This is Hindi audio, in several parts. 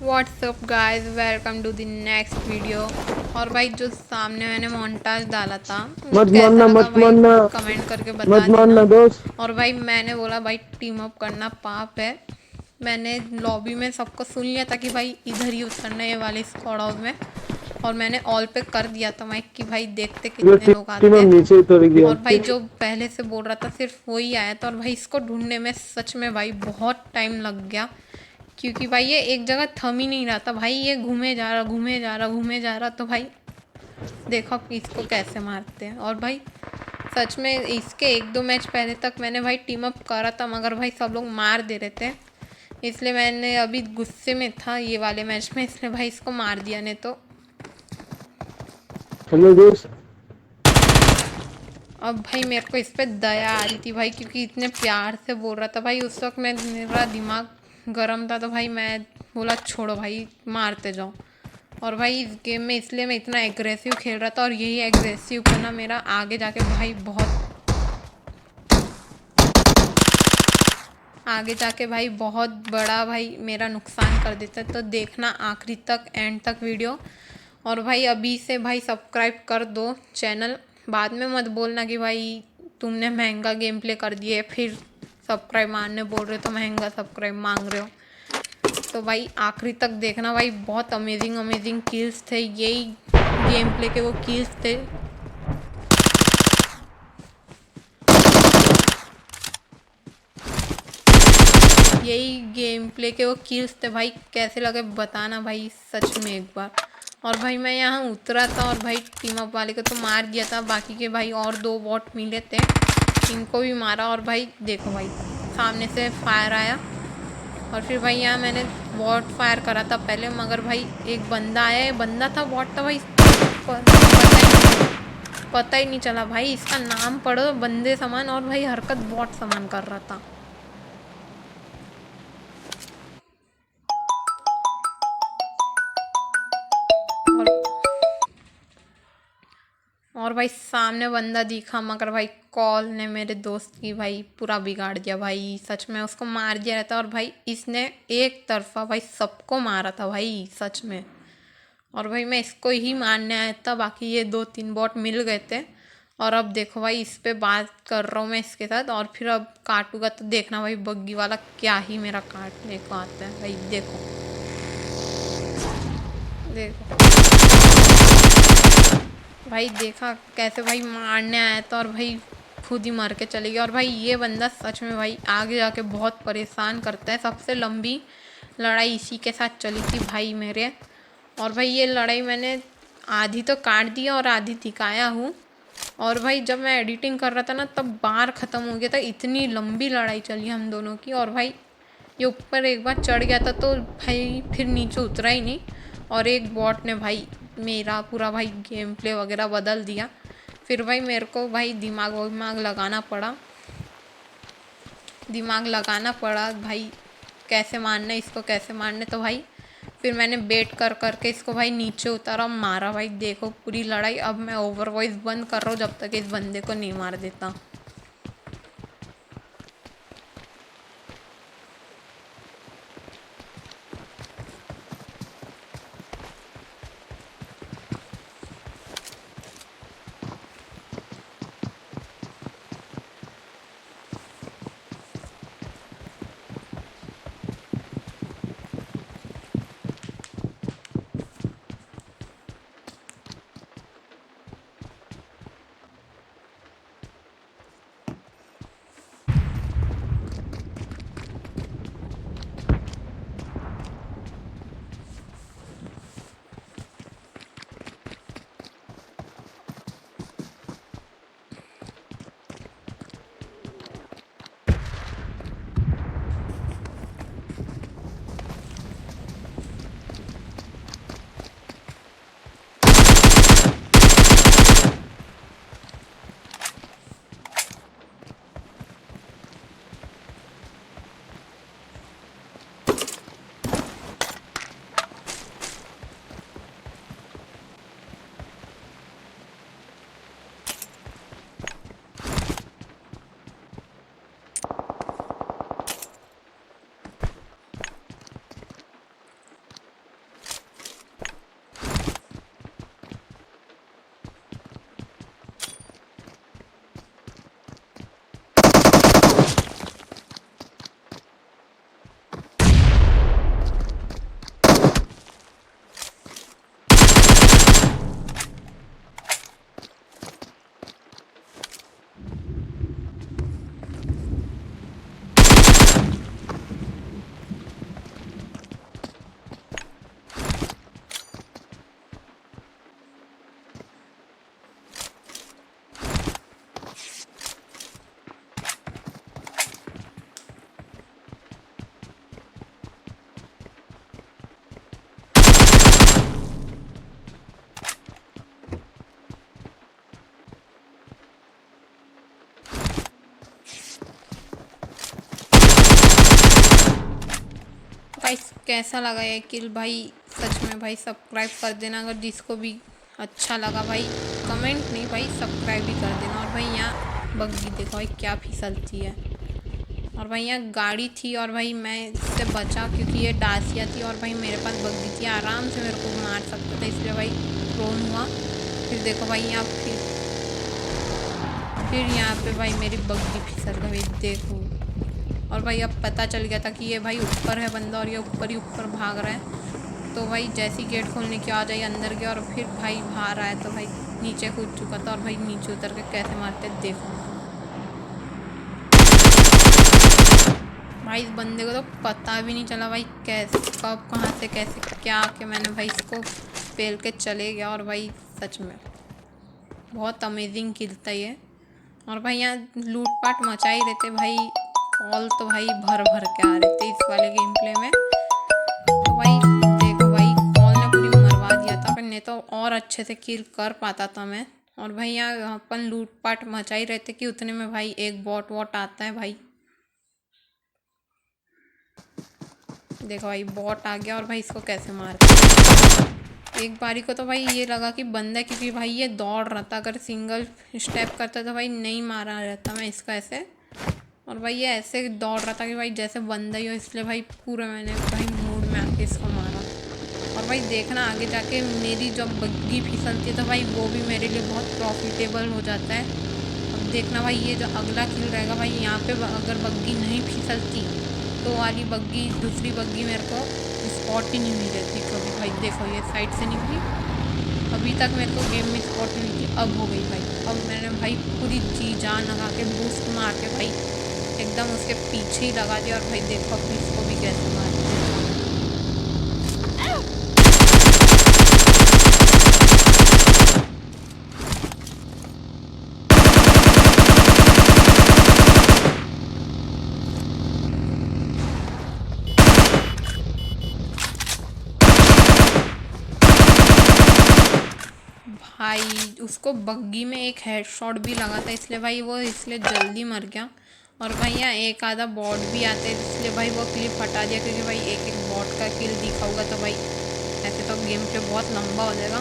WhatsApp guys, welcome to the next video. और भाई जो सामने मैंने मोन्टाज डाला था वो मत कैसा मानना लगा मत भाई मानना कमेंट करके मत बता मानना देना। दोस्त। और भाई मैंने बोला भाई टीम अप करना पाप है। मैंने लॉबी में सबको सुन लिया था कि भाई इधर ही उतरना है ये वाले स्क्वाड हाउस में। और मैंने ऑल पे कर दिया था माइक कि भाई देखते ये कितने लोग टीम आते अब हैं। नीचे उतर गया। और भाई जो पहले से बोल रहा था सिर्फ वही आया था। और भाई इसको ढूंढने में सच में भाई बहुत टाइम लग गया, क्योंकि भाई ये एक जगह थम ही नहीं रहा था। भाई ये घूमे जा रहा घूमे जा रहा घूमे जा रहा। तो भाई देखो अब इसको कैसे मारते हैं। और भाई सच में इसके एक दो मैच पहले तक मैंने भाई टीम अप करा था, मगर भाई सब लोग मार दे रहे थे। इसलिए मैंने अभी गुस्से में था ये वाले मैच में, इसलिए भाई इसको मार दिया। नहीं तो हेलो दोस्त। अब भाई मेरे को इस पर दया आ रही थी भाई, क्योंकि इतने प्यार से बोल रहा था भाई। उस वक्त मेरा दिमाग गर्म था, तो भाई मैं बोला छोड़ो भाई मारते जाओ। और भाई इस गेम में इसलिए मैं इतना एग्रेसिव खेल रहा था, और यही एग्रेसिव करना मेरा आगे जाके भाई बहुत आगे जाके भाई बहुत बड़ा भाई मेरा नुकसान कर देता है। तो देखना आखिरी तक, एंड तक वीडियो। और भाई अभी से भाई सब्सक्राइब कर दो चैनल। बाद में मत बोलना कि भाई तुमने महंगा गेम प्ले कर दिए फिर सब्सक्राइब मारने बोल रहे हो, तो महंगा सब्सक्राइब मांग रहे हो। तो भाई आखिरी तक देखना भाई, बहुत अमेजिंग अमेजिंग किल्स थे। यही गेम प्ले के वो किल्स थे। यही गेम प्ले के वो किल्स थे भाई। कैसे लगे बताना भाई सच में एक बार। और भाई मैं यहाँ उतरा था और भाई टीम अप वाले को तो मार दिया था, बाकी के भाई और दो बॉट मिले थे, इनको भी मारा। और भाई देखो भाई सामने से फायर आया, और फिर भाई यहाँ मैंने बॉट फायर करा था पहले, मगर भाई एक बंदा आया, बंदा था बॉट था भाई। पता ही नहीं चला भाई, इसका नाम पढ़ो बंदे समान और भाई हरकत बॉट समान कर रहा था। और भाई सामने बंदा दिखा, मगर भाई कॉल ने मेरे दोस्त की भाई पूरा बिगाड़ दिया भाई। सच में उसको मार दिया रहता, और भाई इसने एक तरफा भाई सबको मारा था भाई सच में। और भाई मैं इसको ही मारने आया था, बाकी ये दो तीन बॉट मिल गए थे। और अब देखो भाई इस पे बात कर रहा हूँ मैं इसके साथ, और फिर अब काटूंगा तो देखना भाई बग्गी वाला क्या ही मेरा काटने को आता है भाई। देखो देखो भाई, देखा कैसे भाई मारने आया था, और भाई खुद ही मर के चले गया। और भाई ये बंदा सच में भाई आगे जाके बहुत परेशान करता है। सबसे लंबी लड़ाई इसी के साथ चली थी भाई मेरे। और भाई ये लड़ाई मैंने आधी तो काट दिया और आधी दिखाया हूँ। और भाई जब मैं एडिटिंग कर रहा था ना, तब बार ख़त्म हो गया था, इतनी लंबी लड़ाई चली हम दोनों की। और भाई ये ऊपर एक बार चढ़ गया था तो भाई फिर नीचे उतरा ही नहीं। और एक बॉट ने भाई मेरा पूरा भाई गेम प्ले वगैरह बदल दिया। फिर भाई मेरे को भाई दिमाग लगाना पड़ा, दिमाग लगाना पड़ा भाई कैसे मारना है इसको, कैसे मारने। तो भाई फिर मैंने बेट कर करके इसको भाई नीचे उतारा, मारा। भाई देखो पूरी लड़ाई। अब मैं ओवर वॉइस बंद कर रहा हूँ जब तक इस बंदे को नहीं मार देता। गाइस कैसा लगा ये किल भाई, सच में भाई सब्सक्राइब कर देना अगर जिसको भी अच्छा लगा भाई, कमेंट नहीं भाई सब्सक्राइब भी कर देना। और भाई यहाँ बग्गी देखो भाई क्या फिसलती है। और भाई यहाँ गाड़ी थी और भाई मैं इससे बचा क्योंकि ये डासिया थी और भाई मेरे पास बग्गी थी, आराम से मेरे को मार सकता था, इसलिए भाई प्रोन हुआ। फिर देखो भाई यहाँ फिर यहाँ पे भाई मेरी बग्गी फिसल गई देखो। और भाई अब पता चल गया था कि ये भाई ऊपर है बंदा और ये ऊपर ही ऊपर भाग रहा है। तो भाई जैसी गेट खोलने की आ जाए अंदर गया और फिर भाई बाहर आया तो भाई नीचे कूद चुका था। और भाई नीचे उतर के कैसे मारते देखो भाई, इस बंदे को तो पता भी नहीं चला भाई कैसे कब कहाँ से कैसे क्या कि मैंने भाई इसको पेल के चले गया। और भाई सच में बहुत अमेजिंग किल था ये। और भाई यहाँ लूटपाट मचा ही रहते भाई, कॉल तो भाई भर भर के आ रहे थे इस वाले गेम प्ले में। तो भाई देखो भाई कॉल ने पूरी मरवा दिया था, पर नहीं तो और अच्छे से किल कर पाता था मैं। और भाई यहाँ अपन लूटपाट मचा ही रहते कि उतने में भाई एक बॉट वॉट आता है भाई, देखो भाई बॉट आ गया और भाई इसको कैसे मार एक बारी को तो भाई ये लगा कि बंदा, क्योंकि भाई ये दौड़ रहा था, अगर सिंगल स्टेप करता तो भाई नहीं मारा रहता मैं इसका ऐसे। और भाई ये ऐसे दौड़ रहा था कि भाई जैसे बंदा ही हो, इसलिए भाई पूरा मैंने भाई मूड में आके इसको मारा। और भाई देखना आगे जाके मेरी जब बग्गी फिसलती है तो भाई वो भी मेरे लिए बहुत प्रॉफिटेबल हो जाता है। अब देखना भाई ये जो अगला किल रहेगा भाई, यहाँ पे अगर बग्गी नहीं फिसलती तो वाली बग्गी दूसरी बग्गी मेरे को स्पॉट ही नहीं मिल रही थी कभी। भाई देखो ये साइड से निकली, अभी तक मेरे को गेम में स्पॉट नहीं थी, अब हो गई भाई। अब मैंने भाई पूरी जी जान लगा के बूस्ट मार के भाई एकदम उसके पीछे ही लगा दिया। और भाई देखो अब इसको भी कैसे मारते हैं। भाई उसको बग्गी में एक हेडशॉट भी लगा था, इसलिए भाई वो इसलिए जल्दी मर गया। और भाई यहाँ एक आधा बॉट भी आते हैं, इसलिए भाई वो क्लिप हटा दिया, क्योंकि भाई एक एक बॉट का किल दिखा होगा तो भाई ऐसे तो गेम पे बहुत लंबा हो जाएगा।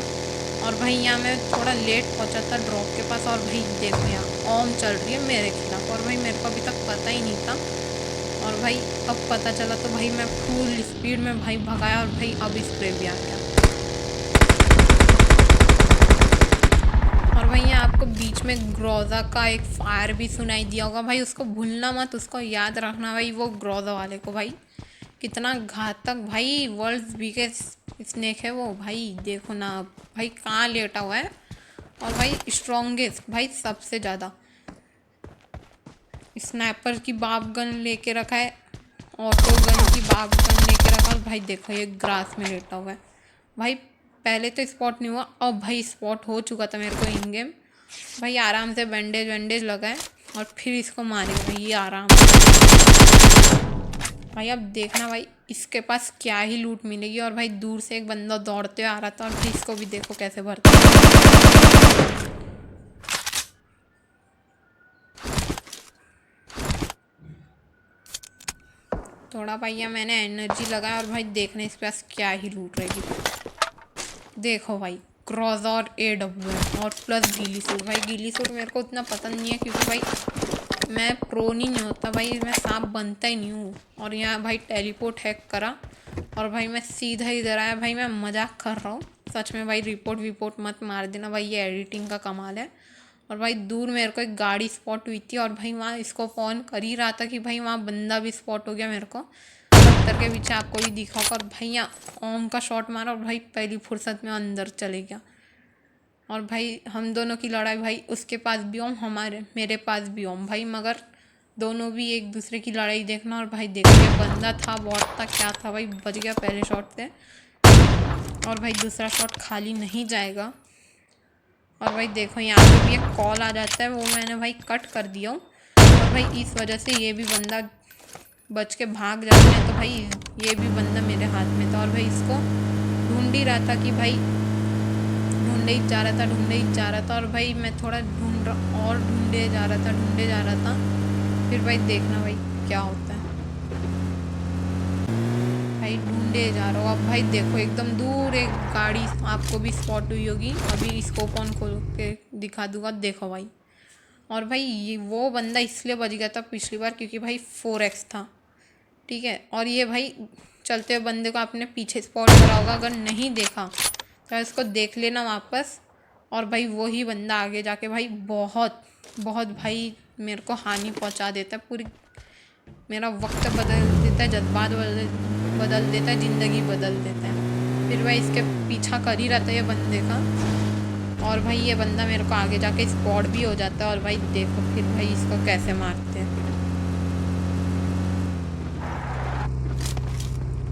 और भाई यहाँ मैं थोड़ा लेट पहुँचा था ड्रॉप के पास, और भाई देखो यहाँ ऑम चल रही है मेरे खिलाफ, और भाई मेरे को अभी तक पता ही नहीं था। और भाई अब पता चला तो भाई मैं फुल स्पीड में भाई भगाया और भाई अब स्प्रे भी आ गया। और भाई यहाँ आपको बीच में ग्रोजा का एक फायर भी सुनाई दिया होगा भाई, उसको भूलना मत, उसको याद रखना भाई, वो ग्रोजा वाले को भाई कितना घातक भाई वर्ल्ड्स बिगेस्ट स्नेक है वो भाई। देखो ना भाई कहाँ लेटा हुआ है, और भाई स्ट्रॉन्गेस्ट भाई सबसे ज़्यादा स्नैपर की बाब गन लेके रखा है, ऑटो गन की बाब गन लेके रखा है। भाई देखो ये ग्रास में लेटा हुआ है भाई, पहले तो स्पॉट नहीं हुआ, अब भाई स्पॉट हो चुका था मेरे को इन गेम। भाई आराम से बैंडेज वैंडेज लगाए और फिर इसको मारेगा भाई ये आराम भाई। अब देखना भाई इसके पास क्या ही लूट मिलेगी। और भाई दूर से एक बंदा दौड़ते आ रहा था, और भाई इसको भी देखो कैसे भरता है। थोड़ा भैया मैंने एनर्जी लगाया, और भाई देखने इस पास क्या ही लूट रहेगी। देखो भाई क्रॉस और AWM और प्लस गीली सूट। भाई गीली सूट मेरे को उतना पसंद नहीं है, क्योंकि भाई मैं प्रो नहीं होता भाई, मैं सांप बनता ही नहीं हूँ। और यहाँ भाई टेलीपोर्ट हैक करा और भाई मैं सीधा इधर आया। भाई मैं मजाक कर रहा हूँ सच में भाई, रिपोर्ट विपोर्ट मत मार देना भाई, ये एडिटिंग का कमाल है। और भाई दूर मेरे को एक गाड़ी स्पॉट हुई थी, और भाई वहाँ इसको फ़ोन कर ही रहा था कि भाई वहाँ बंदा भी स्पॉट हो गया मेरे को, पत्थर के पीछे आपको भी दिखा होगा। और भाई यहाँ ओम का शॉट मारा और भाई पहली फुर्सत में अंदर चले गया। और भाई हम दोनों की लड़ाई भाई, उसके पास भी ओम मेरे पास भी ओम भाई, मगर दोनों भी एक दूसरे की लड़ाई देखना। और भाई देखिए बंदा था बॉट था क्या था भाई, बच गया पहले शॉट से। और भाई दूसरा शॉट खाली नहीं जाएगा। और भाई देखो यहाँ पे भी एक कॉल आ जाता है, वो मैंने भाई कट कर दिया हूँ, और भाई इस वजह से ये भी बंदा बच के भाग जाते हैं। तो भाई ये भी बंदा मेरे हाथ में था, और भाई इसको ढूंढ ही रहा था कि भाई ढूंढे ही जा रहा था। और भाई मैं थोड़ा ढूंढे जा रहा था। फिर भाई देखना भाई क्या होता है। भाई ले जा रहा हूँ। अब भाई देखो एकदम दूर एक गाड़ी आपको भी स्पॉट हुई होगी, अभी स्कोप ऑन खोल के दिखा दूंगा, देखो भाई। और भाई ये वो बंदा इसलिए बच गया था पिछली बार क्योंकि भाई 4x था, ठीक है। और ये भाई चलते हुए बंदे को आपने पीछे स्पॉट करा होगा, अगर नहीं देखा तो इसको देख लेना वापस। और भाई वही बंदा आगे जाके भाई बहुत बहुत भाई मेरे को हानि पहुंचा देता है, पूरी मेरा वक्त बदल देता है, जज्बात बदल देता है, ज़िंदगी बदल देता है। फिर भाई इसके पीछा कर ही रहता है ये बंदे का, और भाई ये बंदा मेरे को आगे जाके स्पॉट भी हो जाता है। और भाई देखो फिर भाई इसको कैसे मारते हैं।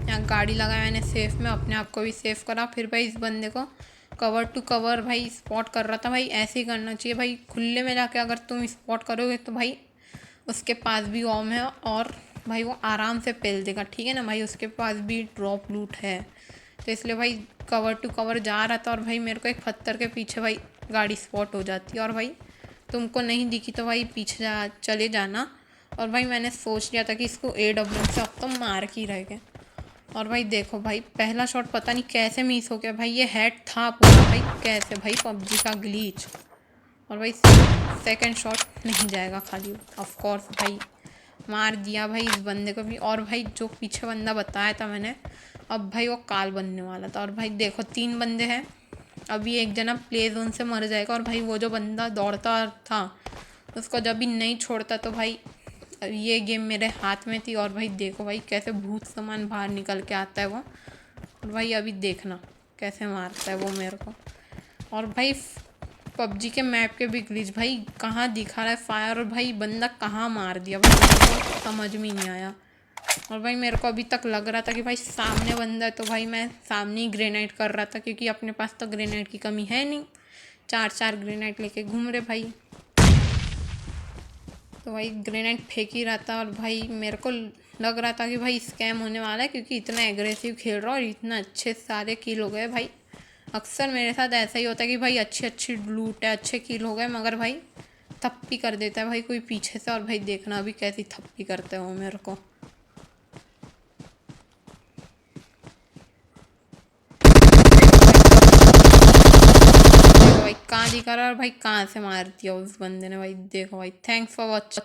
यहाँ गाड़ी लगाया मैंने सेफ में, अपने आप को भी सेफ करा। फिर भाई इस बंदे को कवर टू कवर भाई स्पॉट कर रहा था। भाई ऐसे ही करना चाहिए भाई, खुले में जाके अगर तुम स्पॉट करोगे तो भाई उसके पास भी ओम है और भाई वो आराम से पेल देगा, ठीक है ना भाई। उसके पास भी ड्रॉप लूट है, तो इसलिए भाई कवर टू कवर जा रहा था। और भाई मेरे को एक पत्थर के पीछे भाई गाड़ी स्पॉट हो जाती है, और भाई तुमको नहीं दिखी तो भाई पीछे चले जाना। और भाई मैंने सोच लिया था कि इसको AW से अब तो मार के ही रह गए। और भाई देखो भाई पहला शॉट पता नहीं कैसे मिस हो गया भाई, ये हेड था पूरा भाई, कैसे भाई PUBG का ग्लीच। और भाई सेकंड शॉट नहीं जाएगा खाली, ऑफ कोर्स भाई मार दिया भाई इस बंदे को भी। और भाई जो पीछे बंदा बताया था मैंने, अब भाई वो काल बनने वाला था। और भाई देखो 3 बंदे हैं, अभी एक जना प्ले जोन से मर जाएगा। और भाई वो जो बंदा दौड़ता था उसको जब भी नहीं छोड़ता तो भाई ये गेम मेरे हाथ में थी। और भाई देखो भाई कैसे भूत समान बाहर निकल के आता है वो, और भाई अभी देखना कैसे मारता है वो मेरे को। और भाई PUBG के मैप के भी ग्लिच भाई कहाँ दिखा रहा है फायर, और भाई बंदा कहाँ मार दिया भाई मेरे को समझ में नहीं आया। और भाई मेरे को अभी तक लग रहा था कि भाई सामने बंदा है, तो भाई मैं सामने ही ग्रेनेड कर रहा था, क्योंकि अपने पास तो ग्रेनेड की कमी है नहीं, 4 ग्रेनेड लेके घूम रहे भाई। तो भाई ग्रेनेड फेंक ही रहा था, और भाई मेरे को लग रहा था कि भाई स्कैम होने वाला है, क्योंकि इतना एग्रेसिव खेल रहा और इतना अच्छे सारे किल हो गए भाई। अक्सर मेरे साथ ऐसा ही होता है कि भाई अच्छी अच्छी लूट है, अच्छे किल हो गए, मगर भाई थप्पी कर देता है भाई कोई पीछे से। और भाई देखना अभी कैसी थप्पी करते हो मेरे को। भाई कहाँ दिखा रहा है और भाई कहाँ से मार दिया उस बंदे ने भाई। देखो भाई थैंक्स फॉर वॉचिंग।